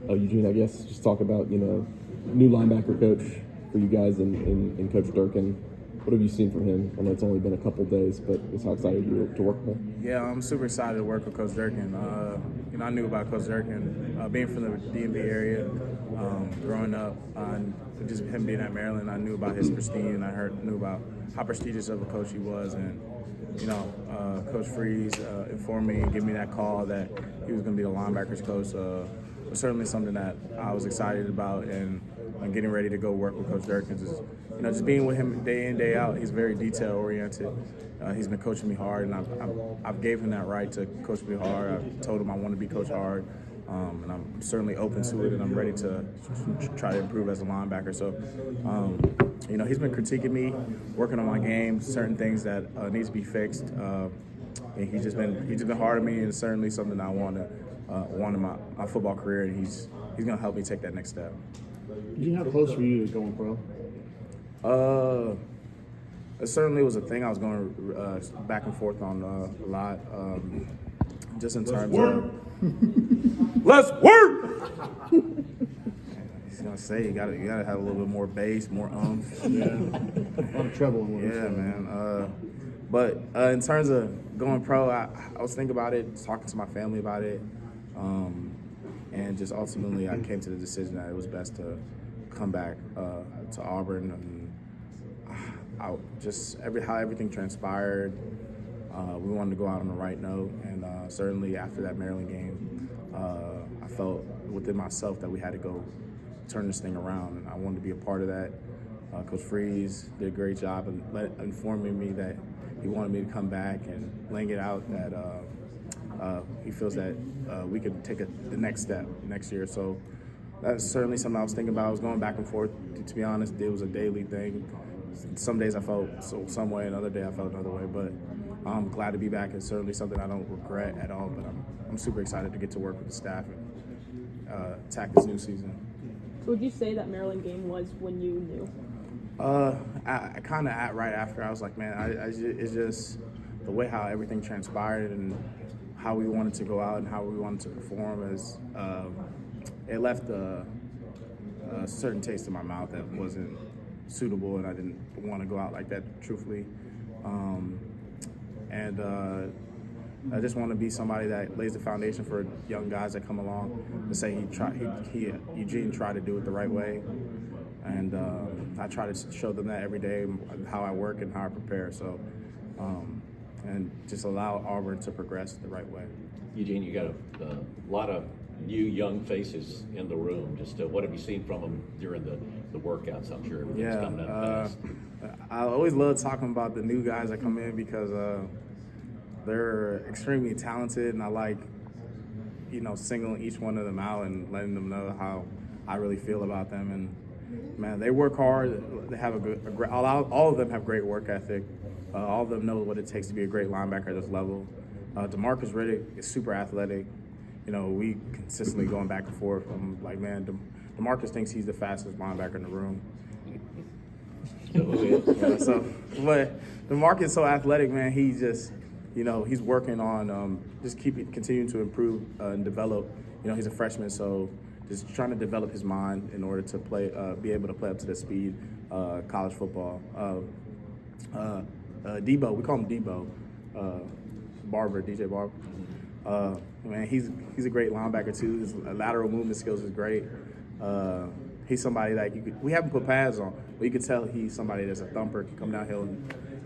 Eugene, I guess just talk about new linebacker coach for you guys and Coach Durkin. What have you seen from him? I know it's only been a couple days, but it's how excited you to work with him. Yeah, I'm super excited to work with Coach Durkin. I knew about Coach Durkin being from the DMV area, growing up, just him being at Maryland. I knew about his prestige, and knew about how prestigious of a coach he was. And Coach Freeze informed me and gave me that call that he was going to be the linebackers coach. Was certainly something that I was excited about, and getting ready to go work with Coach Durkin. Just being with him day in, day out. He's very detail oriented. He's been coaching me hard, and I've gave him that right to coach me hard. I told him I want to be coached hard, and I'm certainly open to it, and I'm ready to try to improve as a linebacker. So, he's been critiquing me, working on my game, certain things that needs to be fixed. And he's just been hard on me, and it's certainly something I want in my football career, and he's going to help me take that next step. How close were you to going pro? It certainly was a thing I was going back and forth on a lot. Just in terms of let's work. He's gonna say you gotta have a little bit more bass, more oomph. Yeah, a lot of treble in what Yeah, man. But in terms of going pro, I was thinking about it, talking to my family about it, and just ultimately I came to the decision that it was best to come back to Auburn. And how everything transpired, we wanted to go out on the right note, and certainly after that Maryland game, I felt within myself that we had to go turn this thing around, and I wanted to be a part of that. Coach Freeze did a great job in informing me that he wanted me to come back and laying it out that he feels that we could take the next step next year. So that's certainly something I was thinking about. I was going back and forth. To be honest, it was a daily thing. Some days I felt some way, another day I felt another way. But I'm glad to be back. It's certainly something I don't regret at all. But I'm super excited to get to work with the staff and attack this new season. So would you say that Maryland game was when you knew? I kind of right after. I was like, man, it's just the way how everything transpired and how we wanted to go out and how we wanted to perform. It left a certain taste in my mouth that wasn't suitable, and I didn't want to go out like that, truthfully. I just want to be somebody that lays the foundation for young guys that come along to say Eugene tried to do it the right way. And I try to show them that every day, how I work and how I prepare. So, and just allow Auburn to progress the right way. Eugene, you got a lot of new young faces in the room. Just what have you seen from them during the workouts? I'm sure everything's coming up fast. I always love talking about the new guys that come in because they're extremely talented, and I like, singling each one of them out and letting them know how I really feel about them. And man, they work hard. They have a great. All of them have great work ethic. All of them know what it takes to be a great linebacker at this level. DeMarcus Riddick is super athletic. We consistently going back and forth. I'm like, man, DeMarcus thinks he's the fastest linebacker in the room. But DeMarcus is so athletic, man. He just, he's working on continuing to improve and develop. He's a freshman, so just trying to develop his mind in order to be able to play up to the speed college football. Debo, we call him Debo, DJ Barber. Man, he's a great linebacker too. His lateral movement skills is great. He's somebody that we haven't put pads on, but you can tell he's somebody that's a thumper, can come downhill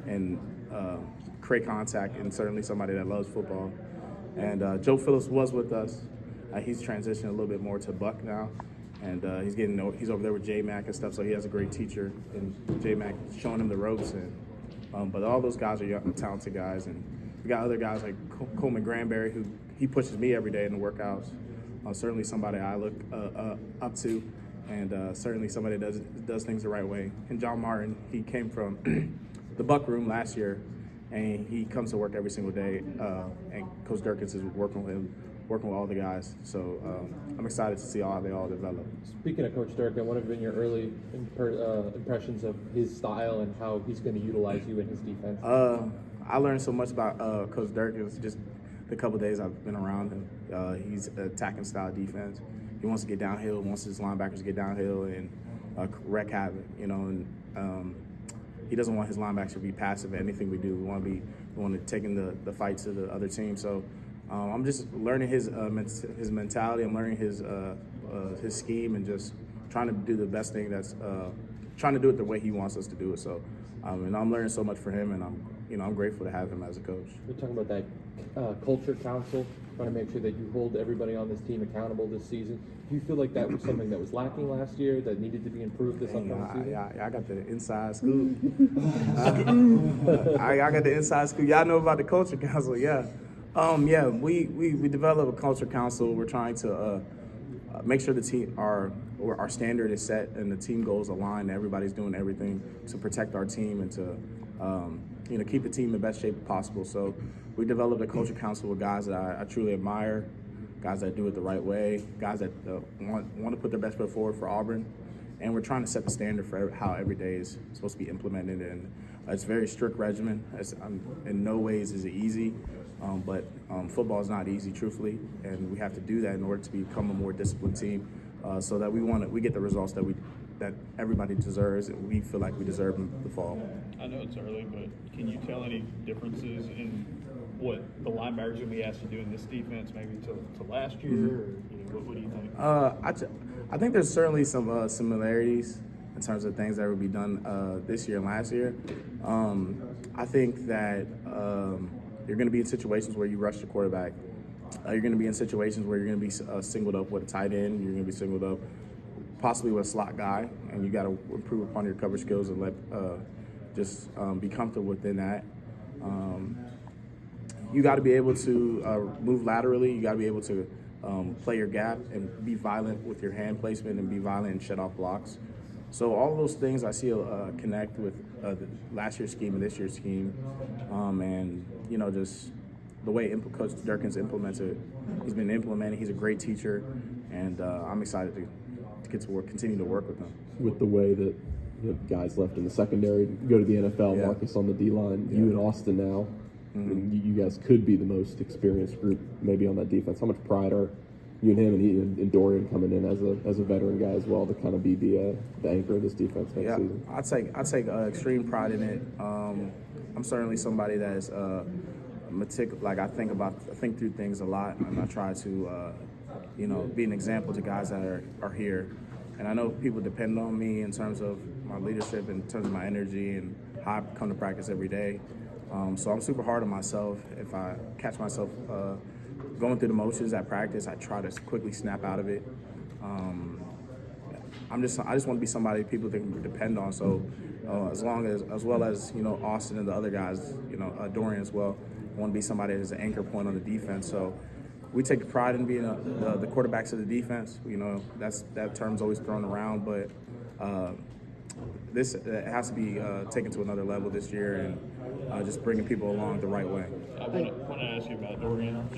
and create contact, and certainly somebody that loves football. And Joe Phillips was with us. He's transitioned a little bit more to Buck now, and he's over there with J-Mac and stuff. So he has a great teacher, and J-Mac showing him the ropes. And but all those guys are young, talented guys, and we got other guys like Coleman Granberry, who he pushes me every day in the workouts. Certainly somebody I look up to, and certainly somebody that does things the right way. And John Martin, he came from the Buck Room last year, and he comes to work every single day. And Coach Durkins is working with him, working with all the guys. So I'm excited to see how they all develop. Speaking of Coach Durkin, what have been your early impressions of his style and how he's going to utilize you in his defense? I learned so much about Coach Durkins, just the couple days I've been around him. He's attacking style defense. He wants to get downhill, wants his linebackers to get downhill and wreak havoc, you know, and he doesn't want his linebackers to be passive at anything we do. We want to take the fight to the other team. So I'm just learning his mentality. I'm learning his scheme and just trying to do the best thing trying to do it the way he wants us to do it. So, and I'm learning so much from him, and I'm grateful to have him as a coach. We're talking about that culture council, trying to make sure that you hold everybody on this team accountable this season. Do you feel like that was something that was lacking last year that needed to be improved this upcoming season? Yeah, I got the inside scoop. I got the inside scoop. Y'all know about the culture council, yeah. We develop a culture council. We're trying to make sure the team our standard is set and the team goals align. Everybody's doing everything to protect our team and to keep the team in the best shape possible. So we developed a culture council with guys that I truly admire, guys that do it the right way, guys that want to put their best foot forward for Auburn. And we're trying to set the standard for how every day is supposed to be implemented. And it's a very strict regimen. In no ways is it easy, but football is not easy, truthfully. And we have to do that in order to become a more disciplined team, so that we get the results that everybody deserves and we feel like we deserve in the fall. I know it's early, but can you tell any differences in what the linebackers are going to be asked to do in this defense, maybe to last year? Mm-hmm. Or what do you think? I think there's certainly some similarities in terms of things that will be done this year and last year. I think that you're going to be in situations where you rush the quarterback. You're going to be in situations where you're going to be singled up with a tight end. You're going to be singled up possibly with a slot guy, and you got to improve upon your coverage skills and be comfortable within that. You got to be able to move laterally. You got to be able to play your gap and be violent with your hand placement and be violent and shut off blocks. So all of those things I see connect with last year's scheme and this year's scheme, and just the way Coach Durkin's implemented. He's been implementing. He's a great teacher, and I'm excited to get to continue to work with him. With the way that guys left in the secondary go to the NFL, Yeah. Marcus on the D-line, you and Austin now, Mm-hmm. and you guys could be the most experienced group maybe on that defense. How much pride are you and him and Dorian coming in as a veteran guy as well to kind of be the anchor of this defense next season? I take extreme pride in it. I'm certainly somebody that is meticulous. Like I think through things a lot, and I try to be an example to guys that are here. And I know people depend on me in terms of my leadership, in terms of my energy, and how I come to practice every day. So I'm super hard on myself. If I catch myself going through the motions at practice, I try to quickly snap out of it. I just want to be somebody people can depend on. So as well as Austin and the other guys, Dorian as well, I want to be somebody that's an anchor point on the defense. So we take pride in being the quarterbacks of the defense. That term's always thrown around, but this has to be taken to another level this year, and just bringing people along the right way. I want to ask you about Dorian.